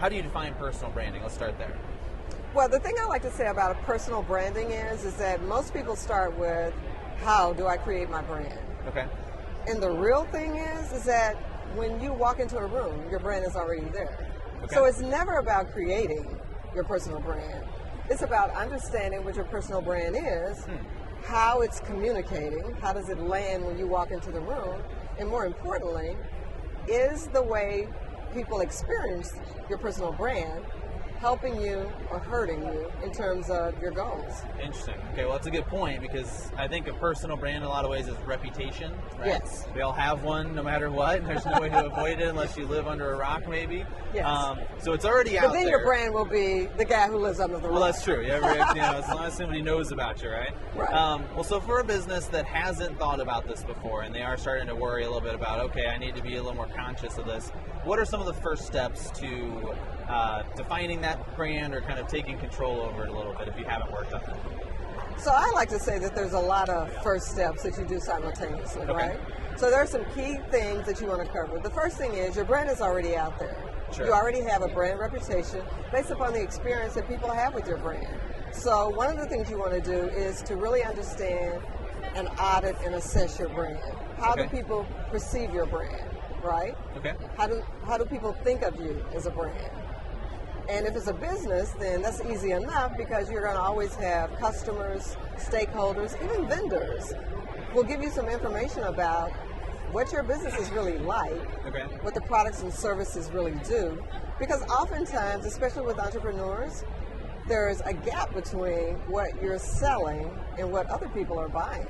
How do you define personal branding? Let's start there. Well, the thing I like to say about a personal branding is that most people start with, how do I create my brand? Okay. And the real thing is that when you walk into a room, your brand is already there. Okay. So it's never about creating your personal brand. It's about understanding what your personal brand is, how it's communicating, how does it land when you walk into the room, and more importantly, is the way people experience your personal brand helping you or hurting you in terms of your goals? Interesting. Okay, well, that's a good point, because I think a personal brand in a lot of ways is reputation, right? Yes. We all have one no matter what, and there's no way to avoid it unless you live under a rock, maybe. Yes. So it's already out But then there. your brand will be the guy who lives under the rock. Well, that's true. As long as somebody knows about you, right? Right. Well, so for a business that hasn't thought about this before, and they are starting to worry a little bit about, okay, I need to be a little more conscious of this, what are some of the first steps to defining that brand or kind of taking control over it a little bit if you haven't worked on it? So I like to say that there's a lot of first steps that you do simultaneously, Okay. right? So there are some key things that you want to cover. The first thing is your brand is already out there. Sure. You already have a brand reputation based upon the experience that people have with your brand. So one of the things you want to do is to really understand and audit and assess your brand. How do Okay. people perceive your brand, right? Okay. How do people think of you as a brand? And if it's a business, then that's easy enough because you're going to always have customers, stakeholders, even vendors will give you some information about what your business is really like, Okay. what the products and services really do. Because oftentimes, especially with entrepreneurs, there's a gap between what you're selling and what other people are buying.